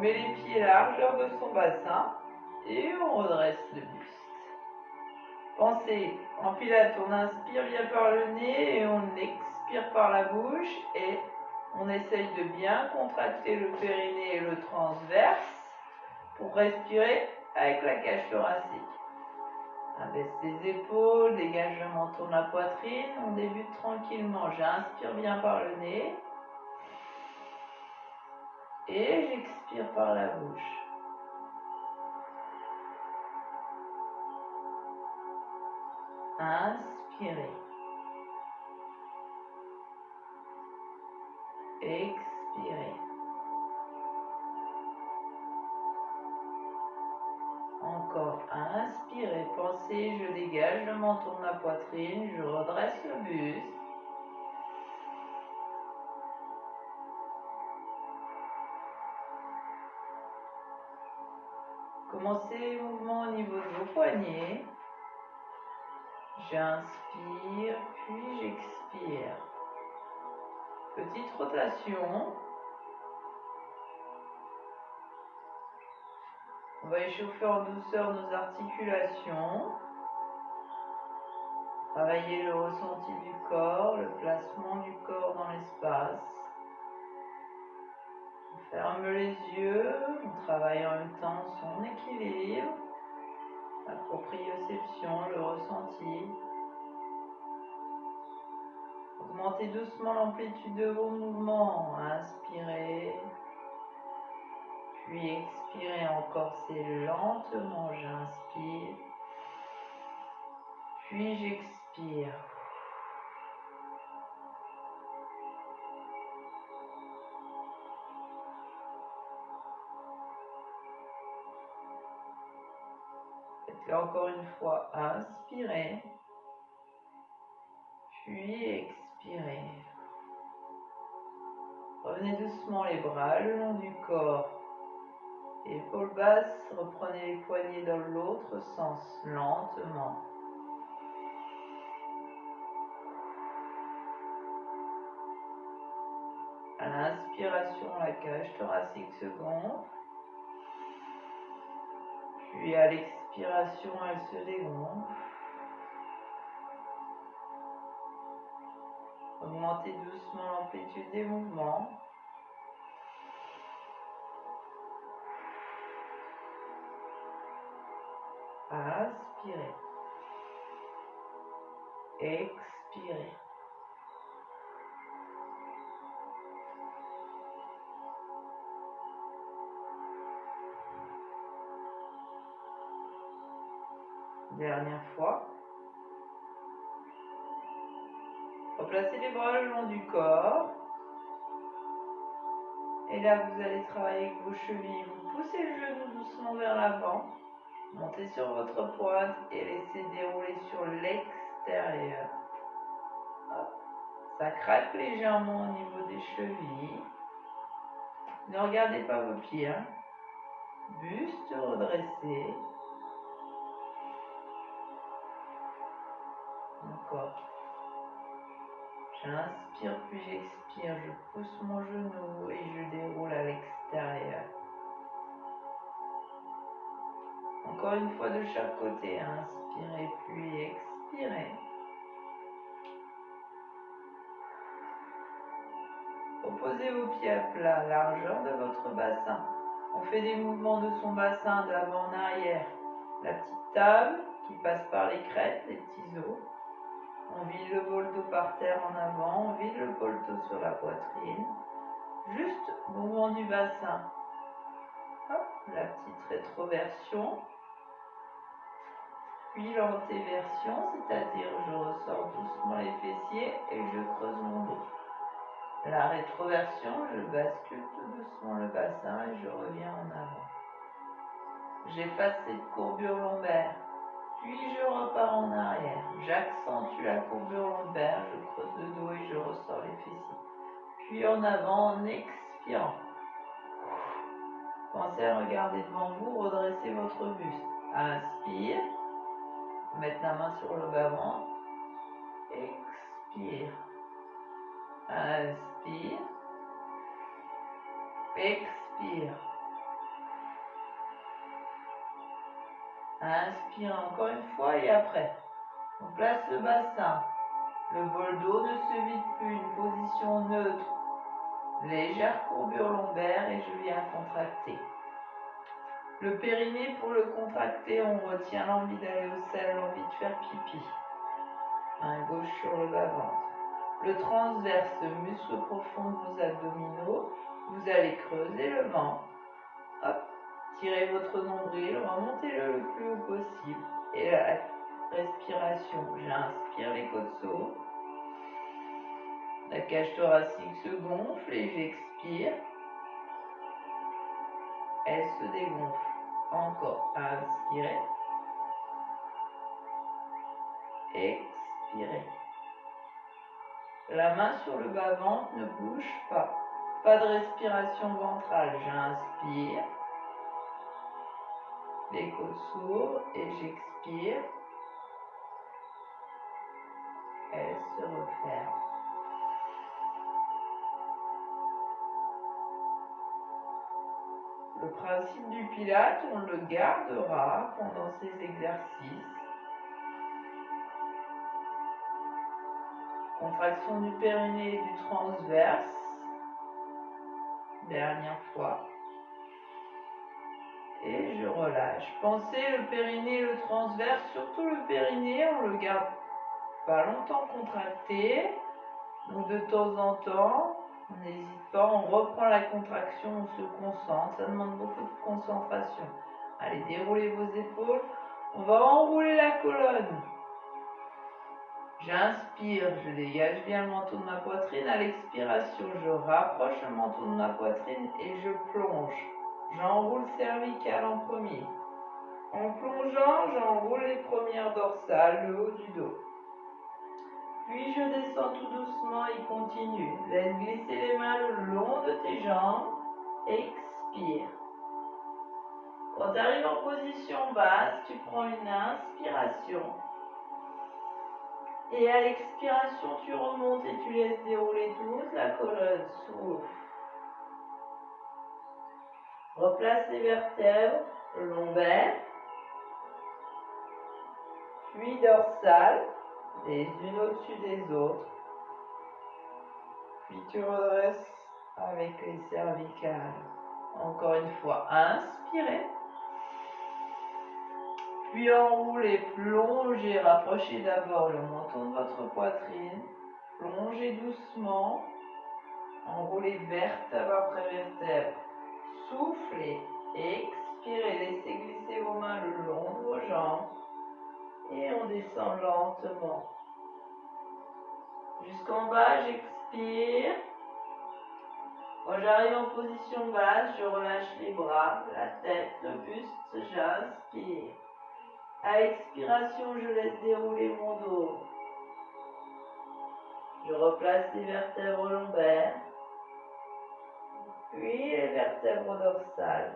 met les pieds largeur de son bassin et on redresse le buste. Pensez, en pilates, on inspire bien par le nez et on expire par la bouche et on essaye de bien contracter le périnée et le transverse pour respirer avec la cage thoracique. Abaisse les épaules, dégage le menton de la poitrine, on débute tranquillement. J'inspire bien par le nez et j'expire par la bouche. Inspirez. Expirez. Encore, inspirez, pensez, je dégage le menton de la poitrine, je redresse le buste. Commencez les mouvements au niveau de vos poignets. J'inspire, puis j'expire. Petite rotation. On va échauffer en douceur nos articulations. Travailler le ressenti du corps, le placement du corps dans l'espace. On ferme les yeux, on travaille en même temps son équilibre, la proprioception, le ressenti. Augmentez doucement l'amplitude de vos mouvements. Inspirez, puis expirez encore, c'est lentement. J'inspire, puis j'expire. Faites-le encore une fois. Inspirez, puis expirez. Revenez doucement les bras le long du corps. Épaules basses, reprenez les poignets dans l'autre sens, lentement. À l'inspiration, la cage thoracique se gonfle. Puis à l'expiration, elle se dégonfle. Augmentez doucement l'amplitude des mouvements. Inspirez. Expirez. Dernière fois. Replacez les bras le long du corps. Et là, vous allez travailler avec vos chevilles. Vous poussez le genou doucement vers l'avant. Montez sur votre pointe et laissez dérouler sur l'extérieur. Ça craque légèrement au niveau des chevilles. Ne regardez pas vos pieds. Buste redressé. Encore. J'inspire puis j'expire. Je pousse mon genou et je déroule à l'extérieur. Encore une fois de chaque côté. Inspirez puis expirez. Posez vos pieds à plat, largeur de votre bassin. On fait des mouvements de son bassin d'avant en arrière. La petite table qui passe par les crêtes, les petits os. On vide le bol d'eau par terre en avant, on vide le bol d'eau sur la poitrine. Juste mouvement du bassin. Hop, la petite rétroversion. Puis l'antéversion, c'est-à-dire je ressors doucement les fessiers et je creuse mon dos. La rétroversion, je bascule tout doucement le bassin et je reviens en avant. J'efface cette courbure lombaire, puis je repars en arrière. J'accentue la courbure lombaire, je creuse le dos et je ressors les fessiers. Puis en avant en expirant. Pensez à regarder devant vous, redressez votre buste. Inspire, mettre la main sur le bas-ventre. Expire. Inspire. Expire. Inspire encore une fois et après. On place le bassin. Le bol d'eau ne se vide plus. Une position neutre. Légère courbure lombaire et je viens contracter. Le périnée, pour le contracter, on retient l'envie d'aller au sel, l'envie de faire pipi. Main gauche sur le bas-ventre. Le transverse, muscle profond de vos abdominaux. Vous allez creuser le ventre. Hop, tirez votre nombril, remontez-le le plus haut possible. Et la respiration, j'inspire les côtes sauves. La cage thoracique se gonfle et j'expire. Elle se dégonfle. Encore, inspirez. Expirez. La main sur le bas-ventre ne bouge pas. Pas de respiration ventrale. J'inspire. Les côtes s'ouvrent et j'expire. Elle se referme. Le principe du Pilate, on le gardera pendant ces exercices. Contraction du périnée et du transverse. Dernière fois. Et je relâche. Pensez le périnée et le transverse, surtout le périnée, on le garde pas longtemps contracté. Donc de temps en temps, on n'hésite pas, on reprend la contraction, on se concentre. Ça demande beaucoup de concentration. Allez, déroulez vos épaules. On va enrouler la colonne. J'inspire, je dégage bien le manteau de ma poitrine. À l'expiration, je rapproche le manteau de ma poitrine et je plonge. J'enroule cervical en premier. En plongeant, j'enroule les premières dorsales, le haut du dos. Puis je descends tout doucement et continue. Laisse glisser les mains le long de tes jambes. Expire. Quand tu arrives en position basse, tu prends une inspiration. Et à l'expiration, tu remontes et tu laisses dérouler toute la colonne. Souffle. Replace les vertèbres, le lombaire, puis dorsale, les unes au-dessus des autres. Puis tu redresses avec les cervicales. Encore une fois, inspirez. Puis enroulez, plongez, rapprochez d'abord le menton de votre poitrine. Plongez doucement. Enroulez vertèbre après vertèbre. Soufflez, expirez, laissez glisser vos mains le long de vos jambes. Et on descend lentement. Jusqu'en bas, j'expire. Quand j'arrive en position basse, je relâche les bras, la tête, le buste, j'inspire. À l'expiration, je laisse dérouler mon dos. Je replace les vertèbres lombaires, puis les vertèbres dorsales.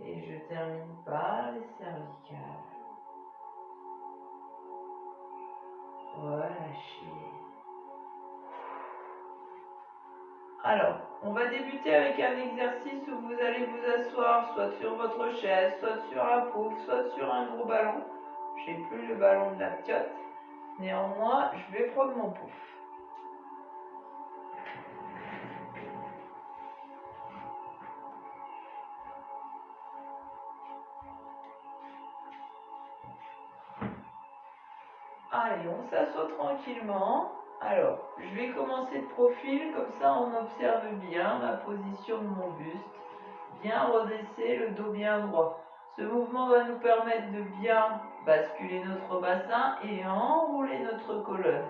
Et je termine par les cervicales. Relâchez. Alors, on va débuter avec un exercice où vous allez vous asseoir soit sur votre chaise, soit sur un pouf, soit sur un gros ballon. Je n'ai plus le ballon de la piote. Néanmoins, je vais prendre mon pouf. Allez, on s'assoit tranquillement. Alors, je vais commencer de profil, comme ça on observe bien ma position de mon buste. Bien redresser, le dos bien droit. Ce mouvement va nous permettre de bien basculer notre bassin et enrouler notre colonne,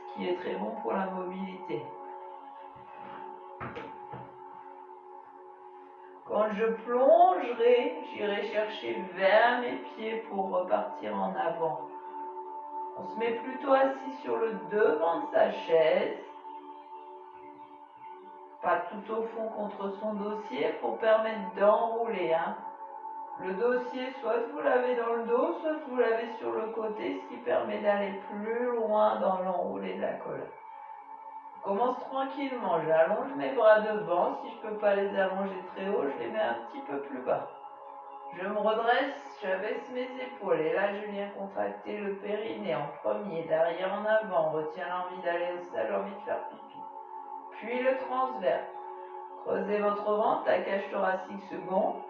ce qui est très bon pour la mobilité. Quand je plongerai, j'irai chercher vers mes pieds pour repartir en avant. On se met plutôt assis sur le devant de sa chaise, pas tout au fond contre son dossier pour permettre d'enrouler. Le dossier, soit vous l'avez dans le dos, soit vous l'avez sur le côté, ce qui permet d'aller plus loin dans l'enroulé de la colonne. On commence tranquillement, j'allonge mes bras devant, si je ne peux pas les allonger très haut, je les mets un petit peu plus bas. Je me redresse, j'abaisse mes épaules et là je viens contracter le périnée en premier, derrière en avant, retiens l'envie d'aller au sol, l'envie de faire pipi. Puis le transverse. Creusez votre ventre, la cage thoracique se gonfle.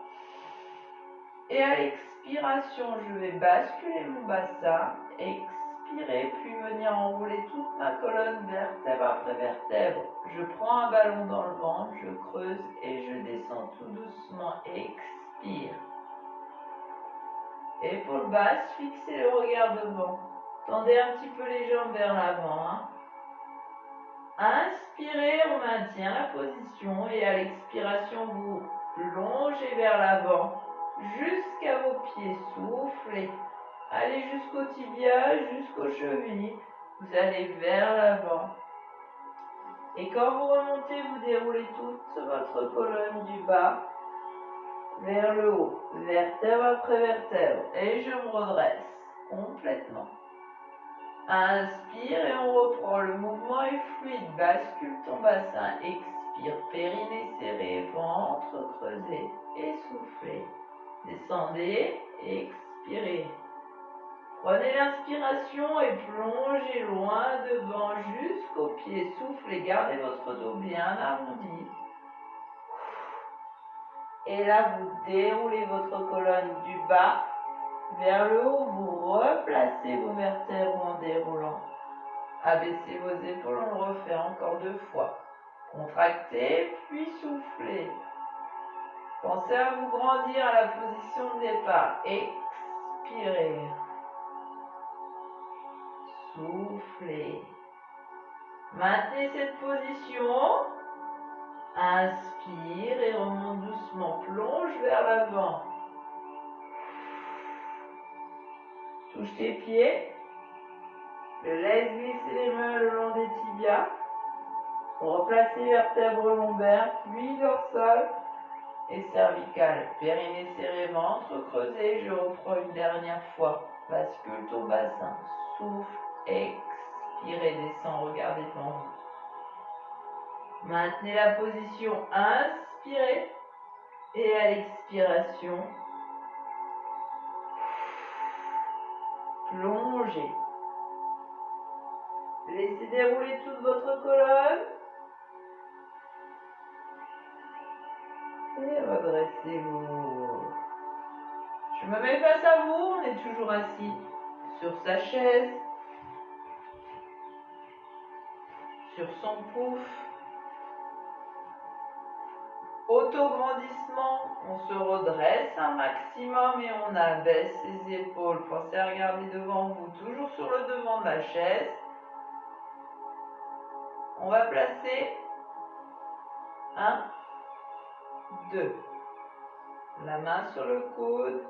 Et à l'expiration, je vais basculer mon bassin, expirer, puis venir enrouler toute ma colonne vertèbre après vertèbre. Je prends un ballon dans le ventre, je creuse et je descends tout doucement. Expire. Épaules basses, fixez le regard devant. Tendez un petit peu les jambes vers l'avant. Inspirez, on maintient la position et à l'expiration, vous longez vers l'avant jusqu'à vos pieds. Soufflez. Allez jusqu'au tibia, jusqu'aux chevilles. Vous allez vers l'avant. Et quand vous remontez, vous déroulez toute votre colonne du bas vers le haut, vertèbre après vertèbre. Et je me redresse complètement. Inspire et on reprend. Le mouvement est fluide. Bascule ton bassin. Expire. Périnée serré. Ventre creusé. Essoufflez. Descendez. Expirez. Prenez l'inspiration et plongez loin devant jusqu'aux pieds. Soufflez. Gardez votre dos bien arrondi. Et là, vous déroulez votre colonne du bas vers le haut. Vous replacez vos vertèbres en déroulant. Abaissez vos épaules, on le refait encore 2 fois. Contractez, puis soufflez. Pensez à vous grandir à la position de départ. Expirez. Soufflez. Maintenez cette position. Inspire et remonte doucement. Plonge vers l'avant. Touche tes pieds. Laisse glisser les mains le long des tibias. Replacez vertèbres lombaires, puis dorsale et cervicale. Périnée serré, ventre creusé. Je reprends une dernière fois. Bascule ton bassin. Souffle, expirez, descend, regardez devant vous. Maintenez la position, inspirez. Et à l'expiration, plongez. Laissez dérouler toute votre colonne. Et redressez-vous. Je me mets face à vous, on est toujours assis sur sa chaise, sur son pouf. Auto-grandissement, on se redresse un maximum et on abaisse les épaules. Pensez à regarder devant vous, toujours sur le devant de la chaise. On va placer 1, 2. La main sur le coude,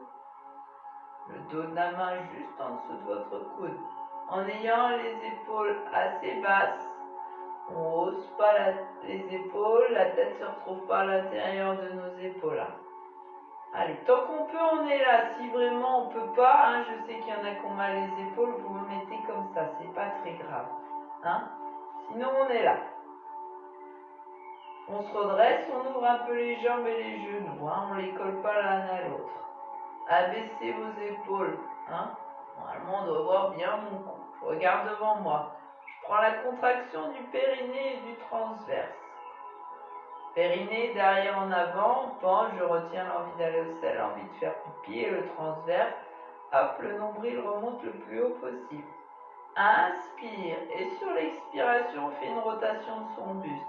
le dos de la main juste en dessous de votre coude. En ayant les épaules assez basses, on hausse pas les épaules, la tête ne se retrouve pas à l'intérieur de nos épaules. Allez, tant qu'on peut, on est là. Si vraiment on peut pas, je sais qu'il y en a qui ont mal les épaules, vous me mettez comme ça, c'est pas très grave. Sinon, on est là. On se redresse, on ouvre un peu les jambes et les genoux. On ne les colle pas l'un à l'autre. Abaissez vos épaules. Normalement, on doit voir bien mon cou. Je regarde devant moi. Je prends la contraction du périnée et du transverse. Périnée, derrière en avant, on penche, je retiens l'envie d'aller au sel, l'envie de faire pipi et le transverse. Hop, le nombril remonte le plus haut possible. Inspire et sur l'expiration, on fait une rotation de son buste.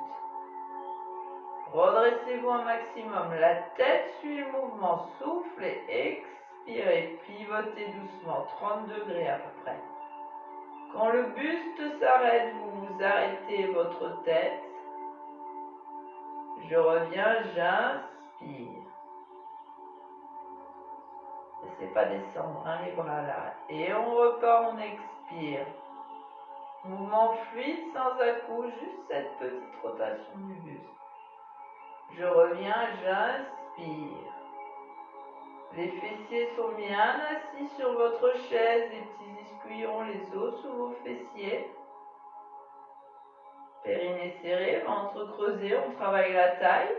Redressez-vous un maximum, la tête suit le mouvement, soufflez, expirez, pivotez doucement, 30 degrés à peu près. Quand le buste s'arrête, vous arrêtez votre tête. Je reviens, j'inspire. Laissez pas descendre les bras là. Et on repart, on expire. Mouvement fluide, sans à-coups, juste cette petite rotation du buste. Je reviens, j'inspire. Les fessiers sont bien assis sur votre chaise, les petits ischions, les os sous vos fessiers. Périnée serré, ventre creusé, on travaille la taille.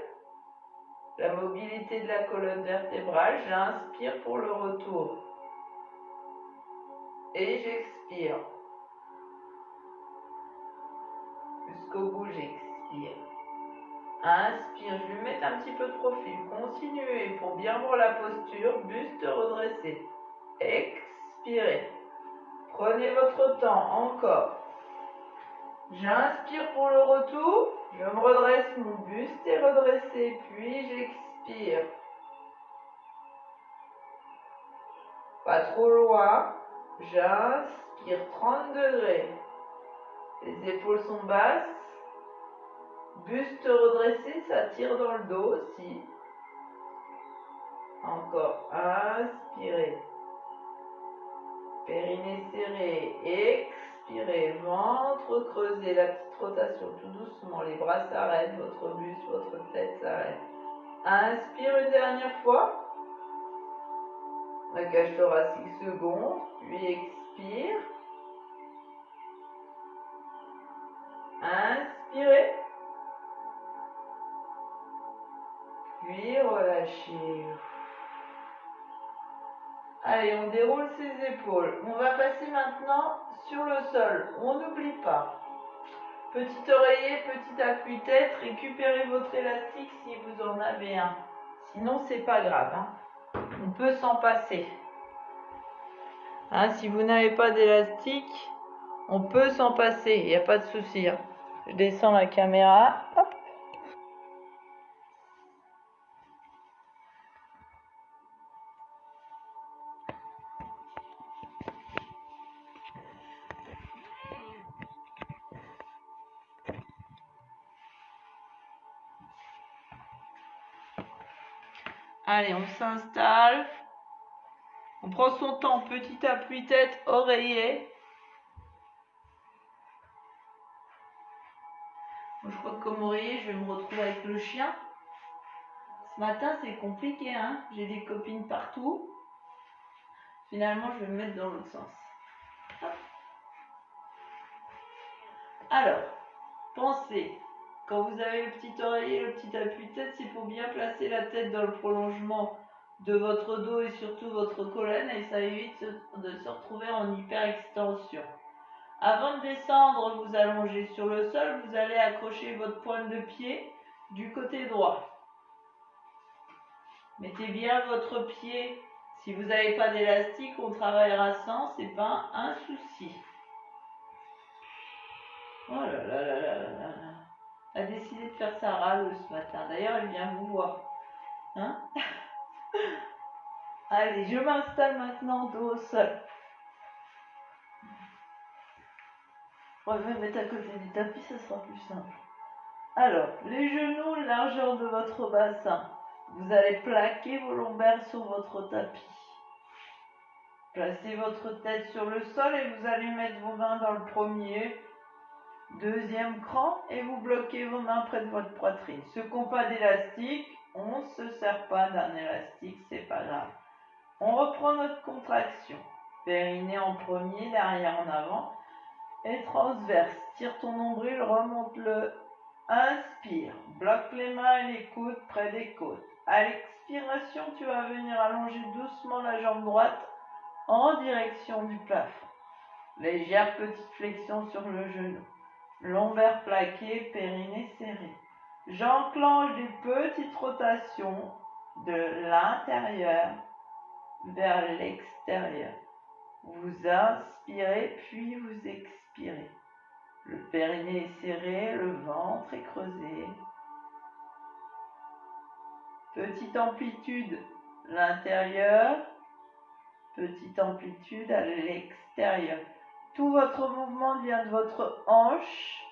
la mobilité de la colonne vertébrale. J'inspire pour le retour. Et j'expire. Jusqu'au bout, j'expire. Inspire, je vais mettre un petit peu de profil. Continuez pour bien voir la posture, buste redressé. Expirez. Prenez votre temps, encore. J'inspire pour le retour, je me redresse, mon buste est redressé, puis j'expire. Pas trop loin, j'inspire 30 degrés. Les épaules sont basses, buste redressé, ça tire dans le dos aussi. Encore, inspirez. Périnée serré, expirez, ventre creusé, la petite rotation, tout doucement, les bras s'arrêtent, votre buste, votre tête s'arrête. Inspire une dernière fois, la cage thoracique se gonfle, puis expire. Inspirez, puis relâchez. Allez, on déroule ses épaules. On va passer maintenant sur le sol. On n'oublie pas. Petit oreiller, petit appui-tête, récupérez votre élastique si vous en avez un. Sinon, c'est pas grave. On peut s'en passer. Si vous n'avez pas d'élastique, on peut s'en passer. Il n'y a pas de souci. Je descends la caméra. Hop. Allez, on s'installe. On prend son temps, petit appui-tête, oreiller. Je crois que comme oreiller, je vais me retrouver avec le chien. Ce matin, c'est compliqué, hein. J'ai des copines partout. Finalement, je vais me mettre dans l'autre sens. Hop. Alors, pensez, quand vous avez le petit oreiller, le petit appui-tête, c'est pour bien placer la tête dans le prolongement de votre dos et surtout votre colonne, et ça évite de se retrouver en hyperextension. Avant de descendre, vous allongez sur le sol, vous allez accrocher votre pointe de pied du côté droit. Mettez bien votre pied. Si vous n'avez pas d'élastique, on travaillera sans, c'est pas un souci. Oh là là là là là là. Elle a décidé de faire sa râle ce matin. D'ailleurs, elle vient vous voir. Hein? Allez, je m'installe maintenant dos au sol. Je vais me mettre à côté du tapis, ça sera plus simple. Alors, les genoux, largeur de votre bassin. Vous allez plaquer vos lombaires sur votre tapis. Placez votre tête sur le sol et vous allez mettre vos mains dans le premier, deuxième cran et vous bloquez vos mains près de votre poitrine. Ceux qui n'ont pas d'élastique, on ne se sert pas d'un élastique, c'est pas grave. On reprend notre contraction. Périnée en premier, derrière en avant et transverse. Tire ton nombril, remonte-le. Inspire, bloque les mains et les coudes près des côtes. À l'expiration, tu vas venir allonger doucement la jambe droite en direction du plafond. Légère petite flexion sur le genou. Lombaire plaqué, périnée serré. J'enclenche des petites rotations de l'intérieur vers l'extérieur. Vous inspirez puis vous expirez. Le périnée est serré, le ventre est creusé. Petite amplitude l'intérieur, petite amplitude à l'extérieur. Tout votre mouvement vient de votre hanche,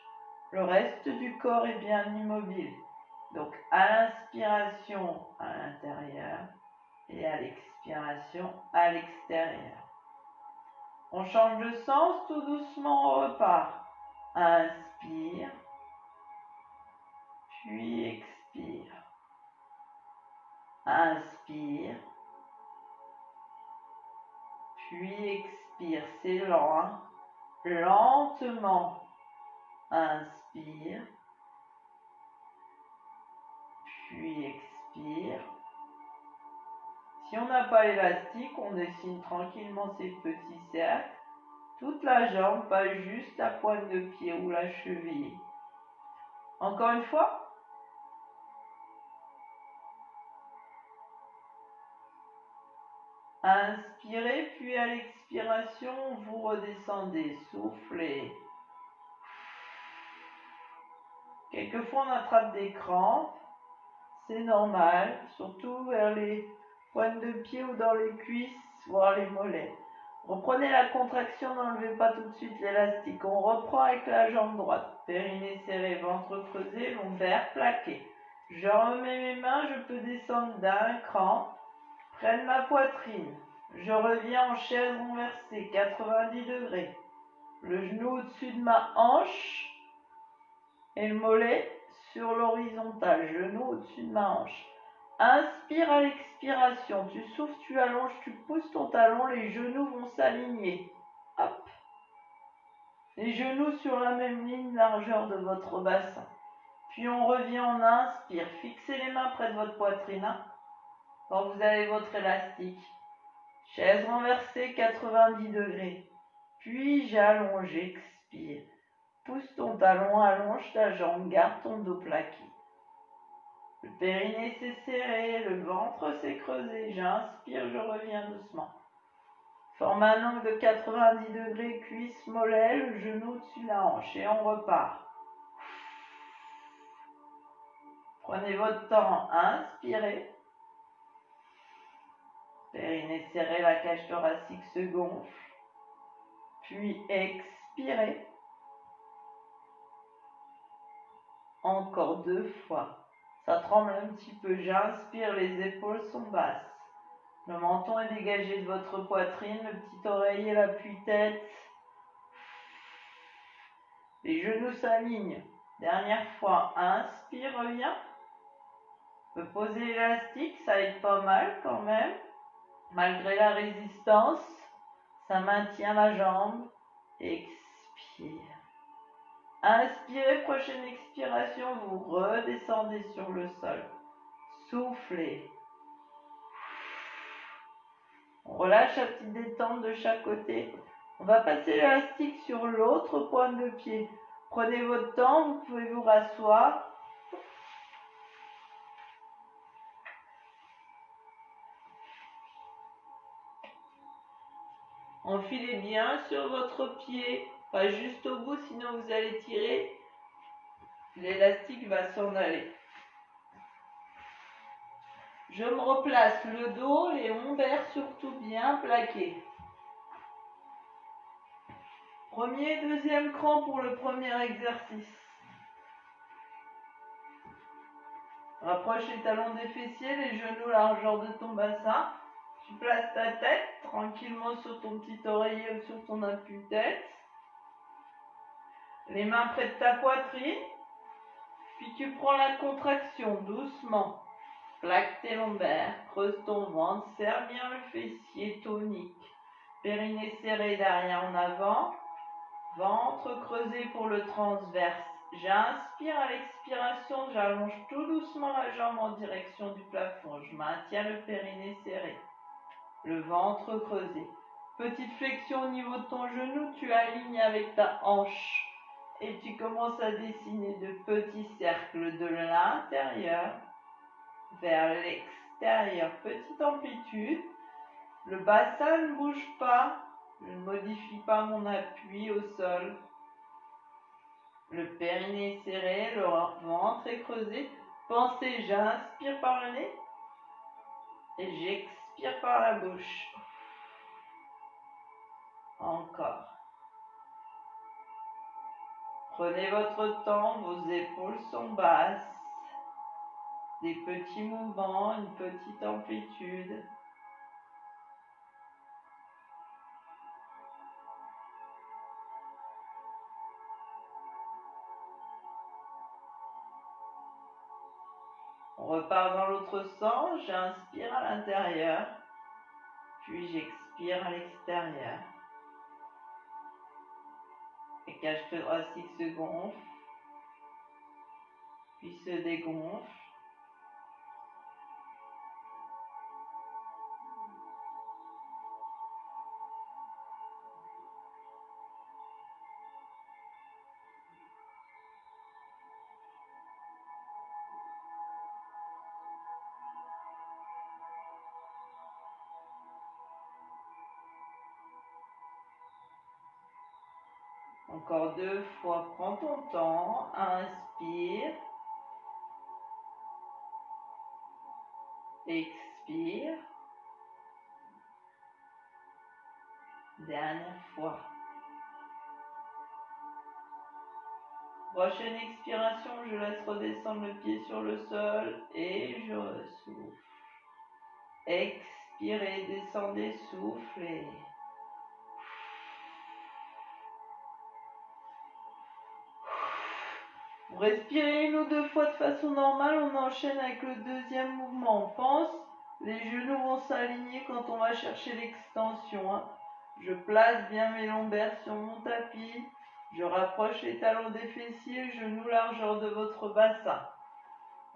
le reste du corps est bien immobile. Donc à l'inspiration à l'intérieur et à l'expiration à l'extérieur. On change de sens, tout doucement on repart. Inspire, puis expire. Inspire, puis expire. C'est lent, hein? Lentement. Inspire, puis expire. expire. Si on n'a pas l'élastique, on dessine tranquillement ces petits cercles. Toute la jambe, pas juste la pointe de pied ou la cheville. Encore une fois. Inspirez, puis à l'expiration, vous redescendez. Soufflez. Quelquefois, on attrape des crampes. C'est normal, surtout vers les pointes de pied ou dans les cuisses, voire les mollets. Reprenez la contraction, n'enlevez pas tout de suite l'élastique. On reprend avec la jambe droite. Périnée serré, ventre creusé, lombaire plaqué. Je remets mes mains, je peux descendre d'un cran. Prenne ma poitrine. Je reviens en chaise renversée, 90 degrés. Le genou au-dessus de ma hanche et le mollet sur l'horizontale. Genou au-dessus de ma hanche. Inspire à l'expiration. Tu souffles, tu allonges, tu pousses ton talon. Les genoux vont s'aligner. Hop. Les genoux sur la même ligne largeur de votre bassin. Puis on revient, on inspire. Fixez les mains près de votre poitrine. Quand vous avez votre élastique. Chaise renversée, 90 degrés. Puis j'allonge, expire. Pousse ton talon, allonge ta jambe, garde ton dos plaqué. Le périnée s'est serré, le ventre s'est creusé. J'inspire, je reviens doucement. Forme un angle de 90 degrés, cuisse, mollet, le genou au-dessus de la hanche. Et on repart. Prenez votre temps, inspirez. Périnée serré, la cage thoracique se gonfle. Puis expirez. Encore 2 fois. Ça tremble un petit peu. J'inspire, les épaules sont basses. Le menton est dégagé de votre poitrine, le petit oreiller, l'appui-tête. Les genoux s'alignent. Dernière fois, inspire, reviens. On peut poser l'élastique, ça aide pas mal quand même. Malgré la résistance, ça maintient la jambe. Expire. Inspirez, prochaine expiration, vous redescendez sur le sol. Soufflez. On relâche la petite détente de chaque côté. On va passer l'élastique sur l'autre pointe de pied. Prenez votre temps, vous pouvez vous rasseoir. Enfilez bien sur votre pied, pas juste au bout, sinon vous allez tirer. L'élastique va s'en aller. Je me replace le dos, les lombaires surtout bien plaqués. Premier, deuxième cran pour le premier exercice. Rapproche les talons des fessiers, les genoux largeur de ton bassin. Tu places ta tête tranquillement sur ton petit oreiller ou sur ton appui-tête. Les mains près de ta poitrine. Puis tu prends la contraction doucement. Plaque tes lombaires, creuse ton ventre, serre bien le fessier tonique. Périnée serré derrière en avant. Ventre creusé pour le transverse. J'inspire à l'expiration, j'allonge tout doucement la jambe en direction du plafond. Je maintiens le périnée serré. Le ventre creusé. Petite flexion au niveau de ton genou, tu alignes avec ta hanche. Et tu commences à dessiner de petits cercles de l'intérieur vers l'extérieur. Petite amplitude. Le bassin ne bouge pas. Je ne modifie pas mon appui au sol. Le périnée serré, le ventre est creusé. Pensez, j'inspire par le nez et j'expire par la bouche. Encore. Prenez votre temps, vos épaules sont basses. Des petits mouvements, une petite amplitude. On repart dans l'autre sens, j'inspire à l'intérieur, puis j'expire à l'extérieur. Les cages thoraciques se gonflent, puis se dégonflent. Encore 2 fois, prends ton temps, inspire, expire, dernière fois. Prochaine expiration, je laisse redescendre le pied sur le sol et je ressouffle. Expirez, descendez, soufflez. Vous respirez 1 ou 2 fois de façon normale, on enchaîne avec le deuxième mouvement. On pense, les genoux vont s'aligner quand on va chercher l'extension. Je place bien mes lombaires sur mon tapis. Je rapproche les talons des fessiers, genoux largeur de votre bassin.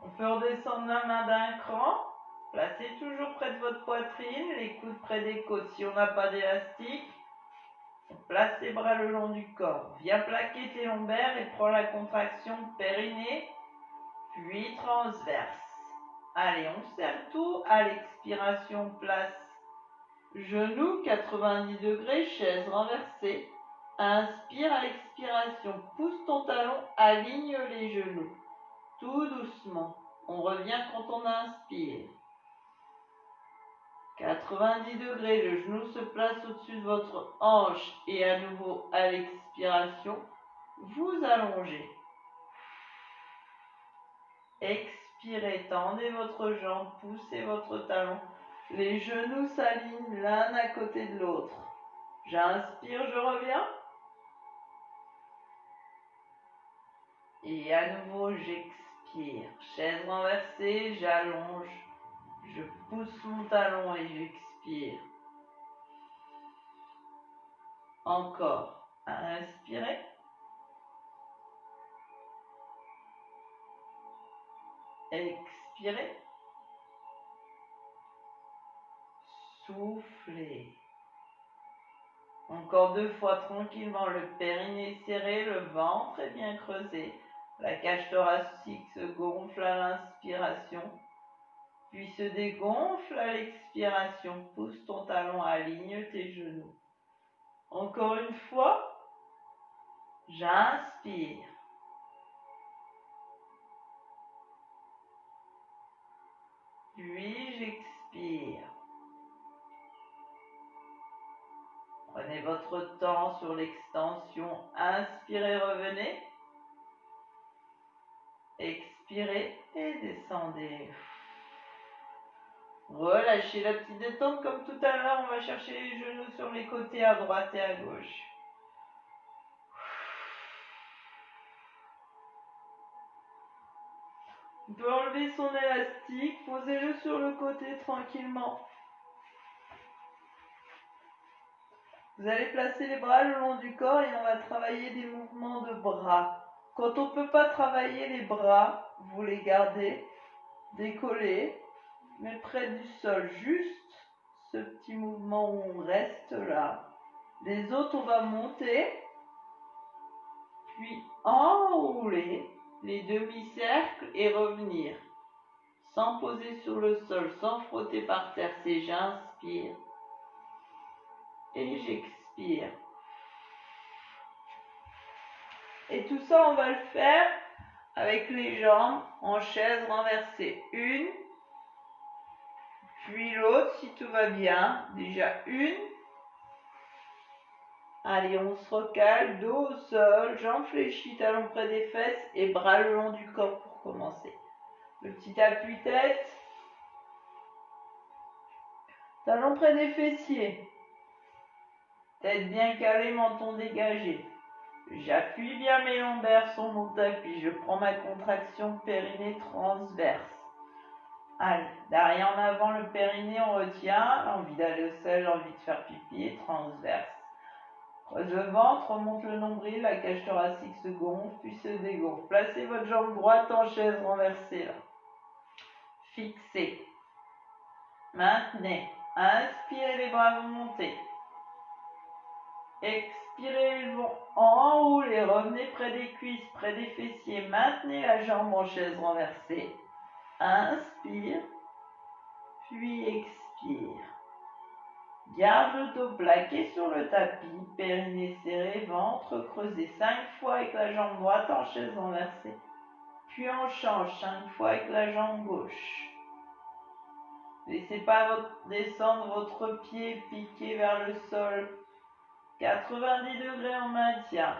On peut redescendre la main d'un cran. Placez toujours près de votre poitrine, les coudes près des côtes. Si on n'a pas d'élastique, on place les bras le long du corps. Viens plaquer tes lombaires et prends la contraction périnée, puis transverse. Allez, on serre tout. À l'expiration, place genoux 90 degrés, chaise renversée. Inspire à l'expiration, pousse ton talon, aligne les genoux. Tout doucement. On revient quand on inspire. 90 degrés, le genou se place au-dessus de votre hanche et à nouveau à l'expiration, vous allongez. Expirez, tendez votre jambe, poussez votre talon. Les genoux s'alignent l'un à côté de l'autre. J'inspire, je reviens. Et à nouveau, j'expire. Chaise renversée, j'allonge. Je pousse mon talon et j'expire. Encore. Inspirez. Expirez. Soufflez. Encore 2 fois tranquillement, le périnée serré, le ventre est bien creusé. La cage thoracique se gonfle à l'inspiration, puis se dégonfle à l'expiration. Pousse ton talon, aligne tes genoux. Encore une fois, j'inspire. Puis j'expire. Prenez votre temps sur l'extension. Inspirez, revenez. Expirez et descendez. Relâchez la petite détente comme tout à l'heure. On va chercher les genoux sur les côtés à droite et à gauche. On peut enlever son élastique. Posez-le sur le côté tranquillement. Vous allez placer les bras le long du corps et on va travailler des mouvements de bras. Quand on ne peut pas travailler les bras, vous les gardez décollés, mais près du sol. Juste ce petit mouvement où on reste là. Les autres, on va monter, puis enrouler les demi-cercles et revenir. Sans poser sur le sol, sans frotter par terre, c'est j'inspire et j'expire. Et tout ça, on va le faire avec les jambes en chaise renversée. Une, puis l'autre si tout va bien. Déjà une. Allez, on se recale, dos au sol, jambes fléchies, talons près des fesses et bras le long du corps pour commencer. Le petit appui-tête. Talons près des fessiers. Tête bien calée, menton dégagé. J'appuie bien mes lombaires sur mon tapis. Je prends ma contraction périnée transverse. Allez, derrière en avant le périnée, on retient. L'envie d'aller au sol, l'envie de faire pipi et transverse. Creuse le ventre, remonte le nombril, la cage thoracique se gonfle, puis se dégonfle. Placez votre jambe droite en chaise renversée là. Fixez. Maintenez. Inspirez, les bras vont monter. Expirez, ils vont enrouler. Revenez près des cuisses, près des fessiers. Maintenez la jambe en chaise renversée. Inspire, puis expire. Garde le dos plaqué sur le tapis, périnée serré, ventre creusé 5 fois avec la jambe droite en chaise renversée. Puis on change 5 fois avec la jambe gauche. Laissez pas descendre votre pied piqué vers le sol. 90 degrés en maintien.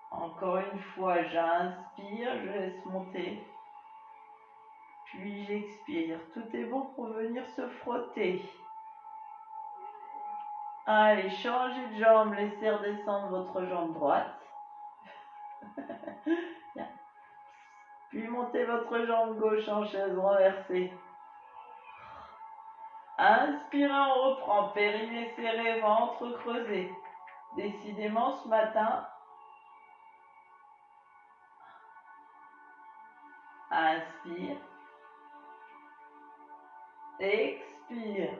Encore une fois, j'inspire, je laisse monter. Puis j'expire. Tout est bon pour venir se frotter. Allez, changez de jambe, laissez redescendre votre jambe droite. Puis montez votre jambe gauche en chaise renversée. Inspirez, on reprend. Périnée serré, ventre creusé. Décidément, ce matin, inspire. Expire.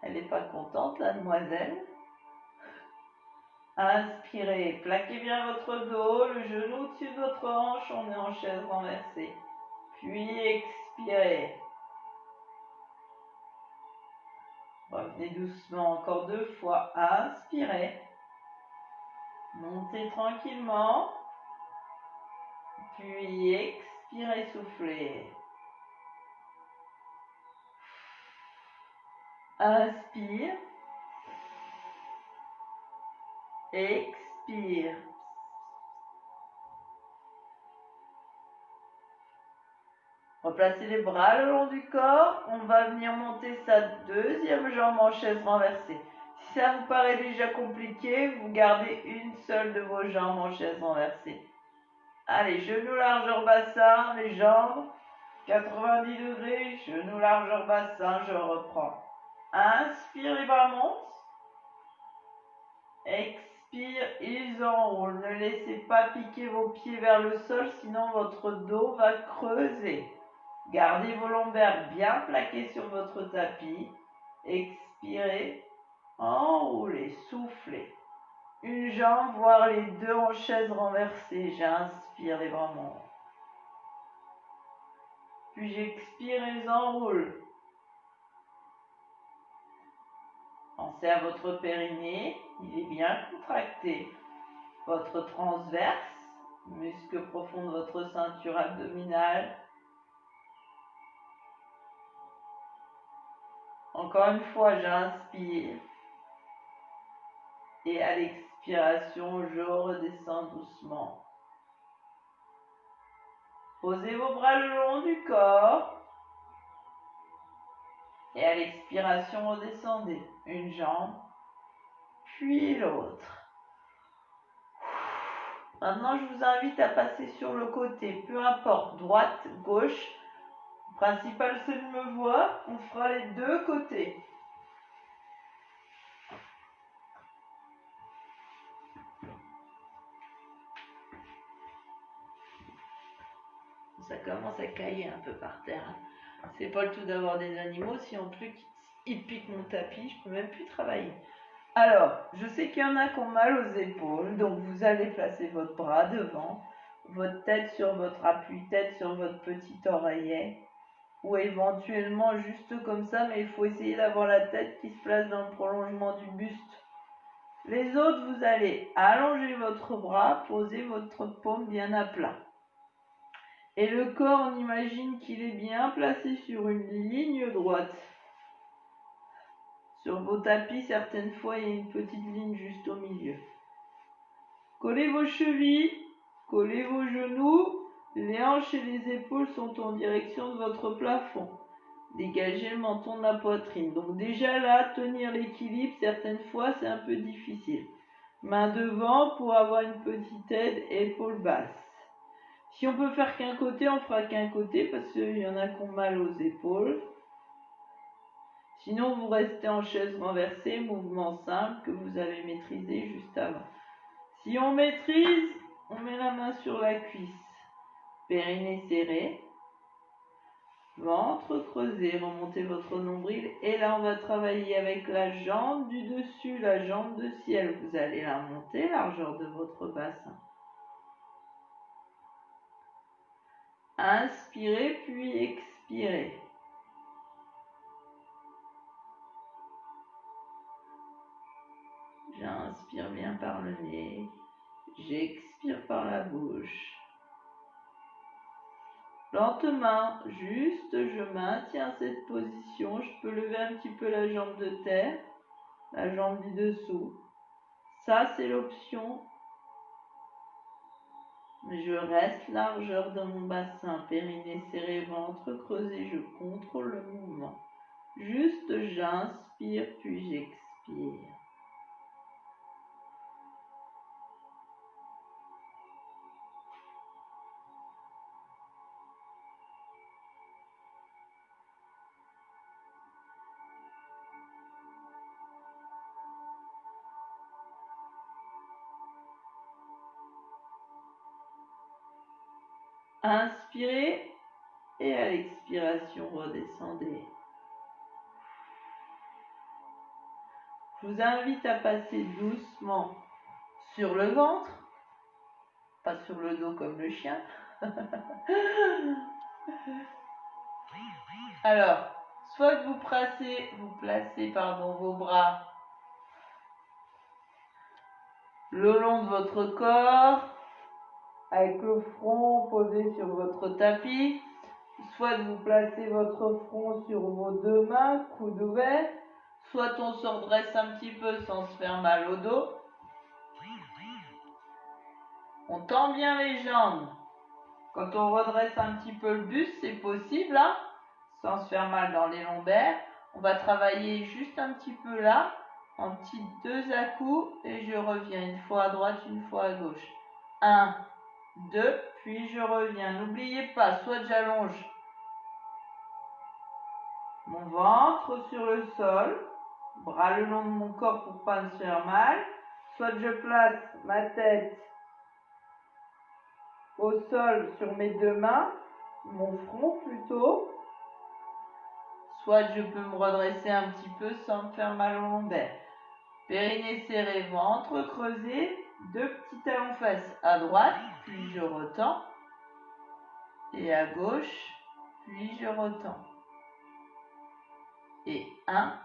Elle n'est pas contente, la demoiselle. Inspirez, plaquez bien votre dos, le genou au-dessus de votre hanche, on est en chaise renversée. Puis expirez. Revenez doucement, encore 2 fois. Inspirez. Montez tranquillement. Puis expirez, soufflez. Inspire. Expire. Replacez les bras le long du corps. On va venir monter sa deuxième jambe en chaise renversée. Si ça vous paraît déjà compliqué, vous gardez une seule de vos jambes en chaise renversée. Allez, genoux largeur bassin, les jambes. 90 degrés, genoux largeur bassin, je reprends. Inspire, les bras montent. Expire, ils enroulent. Ne laissez pas piquer vos pieds vers le sol, sinon votre dos va creuser. Gardez vos lombaires bien plaqués sur votre tapis. Expirez, enroulez, soufflez. Une jambe, voire les deux en chaise renversée. J'inspire, les bras montent. Puis j'expire et ils enroulent. Pensez à votre périnée, il est bien contracté. Votre transverse, muscle profond de votre ceinture abdominale. Encore une fois, j'inspire. Et à l'expiration, je redescends doucement. Posez vos bras le long du corps. Et à l'expiration, redescendez. Une jambe, puis l'autre. Maintenant, je vous invite à passer sur le côté, peu importe, droite, gauche. Le principal, c'est de me voir. On fera les deux côtés. Ça commence à cailler un peu par terre. C'est pas le tout d'avoir des animaux. Si en plus ils piquent mon tapis, je peux même plus travailler. Alors, je sais qu'il y en a qui ont mal aux épaules, donc vous allez placer votre bras devant, votre tête sur votre appui-tête sur votre petit oreiller, ou éventuellement juste comme ça, mais il faut essayer d'avoir la tête qui se place dans le prolongement du buste. Les autres, vous allez allonger votre bras, poser votre paume bien à plat. Et le corps, on imagine qu'il est bien placé sur une ligne droite. Sur vos tapis, certaines fois, il y a une petite ligne juste au milieu. Collez vos chevilles, collez vos genoux. Les hanches et les épaules sont en direction de votre plafond. Dégagez le menton de la poitrine. Donc déjà là, tenir l'équilibre, certaines fois, c'est un peu difficile. Main devant pour avoir une petite aide, épaules basses. Si on peut faire qu'un côté, on fera qu'un côté parce qu'il y en a qui ont mal aux épaules. Sinon, vous restez en chaise renversée, mouvement simple que vous avez maîtrisé juste avant. Si on maîtrise, on met la main sur la cuisse. Périnée serré. Ventre creusé, remontez votre nombril. Et là, on va travailler avec la jambe du dessus, la jambe de ciel. Vous allez la monter, largeur de votre bassin. Inspirez, puis expirez. J'inspire bien par le nez. J'expire par la bouche. Lentement, juste, je maintiens cette position. Je peux lever un petit peu la jambe de terre, la jambe du dessous. Ça, c'est l'option. Mais je reste largeur dans mon bassin, périnée serré, ventre creusé. Je contrôle le mouvement. Juste, j'inspire, puis j'expire. Inspirez et à l'expiration, redescendez. Je vous invite à passer doucement sur le ventre, pas sur le dos comme le chien. Alors, soit vous placez vos bras le long de votre corps, avec le front posé sur votre tapis, soit vous placez votre front sur vos deux mains, coudes ouverts, soit on se redresse un petit peu sans se faire mal au dos. On tend bien les jambes. Quand on redresse un petit peu le buste, c'est possible, là, sans se faire mal dans les lombaires. On va travailler juste un petit peu là, en petits 2 à-coups, et je reviens une fois à droite, une fois à gauche. 1, 2, puis je reviens. N'oubliez pas, soit j'allonge mon ventre sur le sol, bras le long de mon corps pour pas me faire mal, soit je place ma tête au sol sur mes deux mains, mon front plutôt, soit je peux me redresser un petit peu sans me faire mal au lombaire. Périnée serré, ventre creusé, 2 petits talons fesses à droite, puis je retends, et à gauche, puis je retends. Et 1,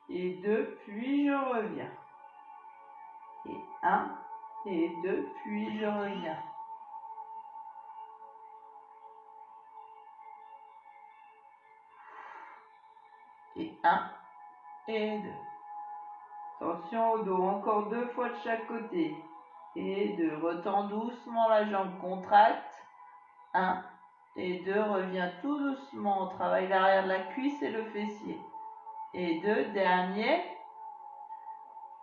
et 2, puis je reviens. Et 1, et 2, puis je reviens. Et 1, et 2. Attention au dos, encore 2 fois de chaque côté. Et 2, retends doucement la jambe, contracte. 1 et 2, reviens tout doucement, on travaille l'arrière de la cuisse et le fessier. Et 2, dernier.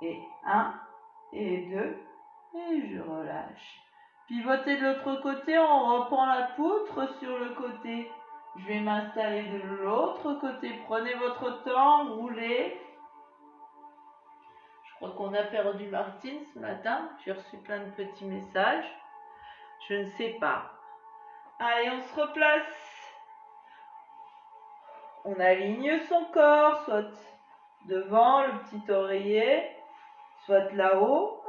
Et 1 et 2, et je relâche. Pivotez de l'autre côté, on reprend la poutre sur le côté. Je vais m'installer de l'autre côté. Prenez votre temps, roulez. Je crois qu'on a perdu Martine ce matin. J'ai reçu plein de petits messages. Je ne sais pas. Allez, on se replace. On aligne son corps, soit devant le petit oreiller, soit là-haut.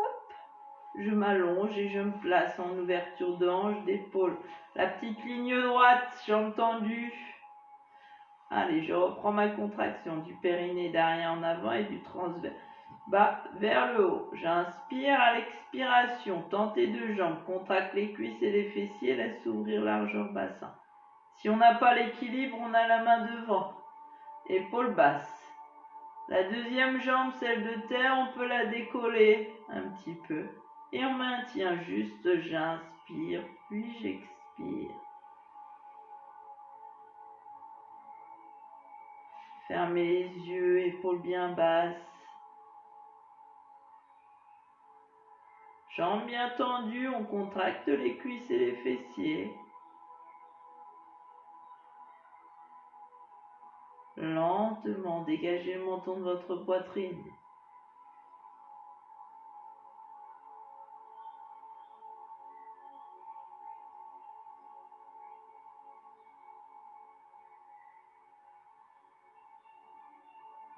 Je m'allonge et je me place en ouverture de hanche, d'épaule. La petite ligne droite, jambes tendues. Allez, je reprends ma contraction du périnée derrière en avant et du transverse bas vers le haut. J'inspire à l'expiration. Tentez deux jambes. Contracte les cuisses et les fessiers. Laisse s'ouvrir largeur bassin. Si on n'a pas l'équilibre, on a la main devant. Épaule basse. La deuxième jambe, celle de terre, on peut la décoller un petit peu. Et on maintient juste, j'inspire, puis j'expire. Fermez les yeux, épaules bien basses. Jambes bien tendues, on contracte les cuisses et les fessiers. Lentement, dégagez le menton de votre poitrine.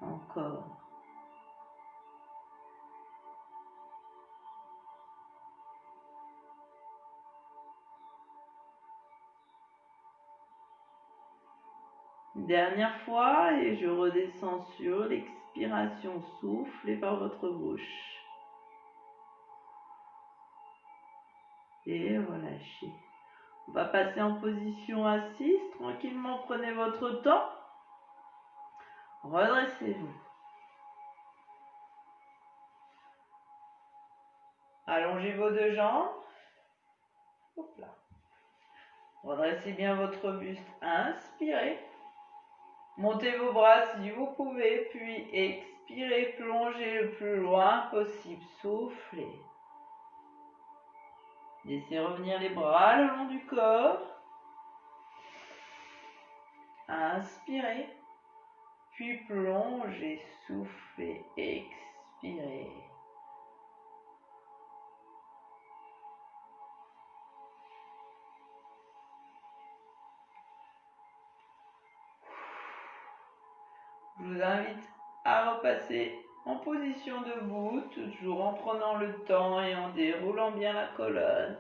Encore. Une dernière fois et je redescends sur l'expiration. Soufflez par votre bouche. et relâchez. On va passer en position assise. Tranquillement, prenez votre temps. Redressez-vous. Allongez vos deux jambes. Hop là. Redressez bien votre buste. Inspirez. Montez vos bras si vous pouvez, puis expirez, plongez le plus loin possible. Soufflez. Laissez revenir les bras le long du corps. Inspirez, puis plongez, soufflez, expirez. Je vous invite à repasser en position debout, toujours en prenant le temps et en déroulant bien la colonne.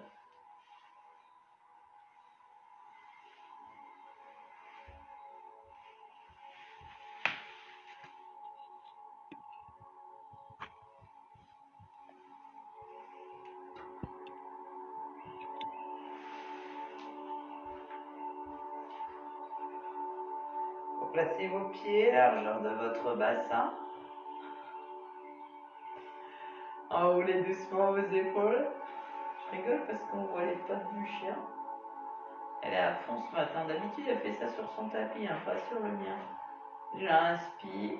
Placez vos pieds à la largeur de votre bassin. Enroulez doucement vos épaules. Je rigole parce qu'on voit les pattes du chien. Elle est à fond ce matin. D'habitude, elle fait ça sur son tapis, hein, pas sur le mien. J'inspire.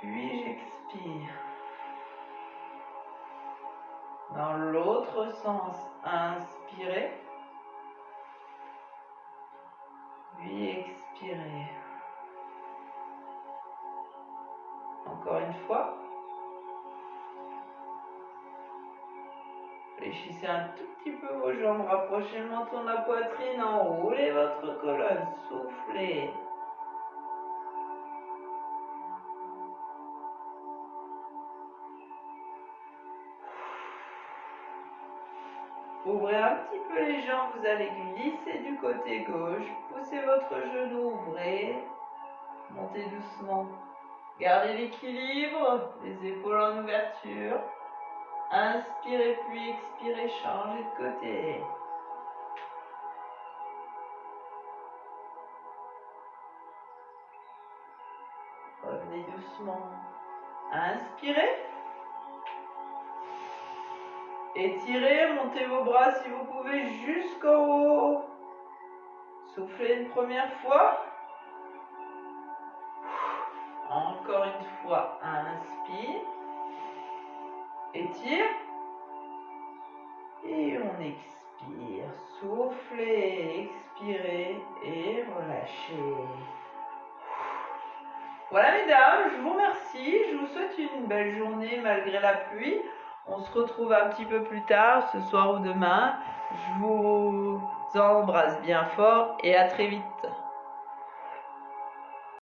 Puis j'expire. Dans l'autre sens, inspirez. Puis expirez. Encore une fois. Fléchissez un tout petit peu vos jambes, rapprochez le menton de la poitrine, enroulez votre colonne, soufflez. Ouvrez un petit peu les jambes, vous allez glisser du côté gauche, poussez votre genou, ouvrez, montez doucement. Gardez l'équilibre, les épaules en ouverture. Inspirez puis expirez, changez de côté. Revenez doucement. Inspirez. Étirez, montez vos bras si vous pouvez jusqu'en haut. Soufflez une première fois. Encore une fois, inspire. Étire. Et on expire. Soufflez, expirez et relâchez. Voilà mesdames, je vous remercie. Je vous souhaite une belle journée malgré la pluie. On se retrouve un petit peu plus tard, ce soir ou demain. Je vous embrasse bien fort et à très vite.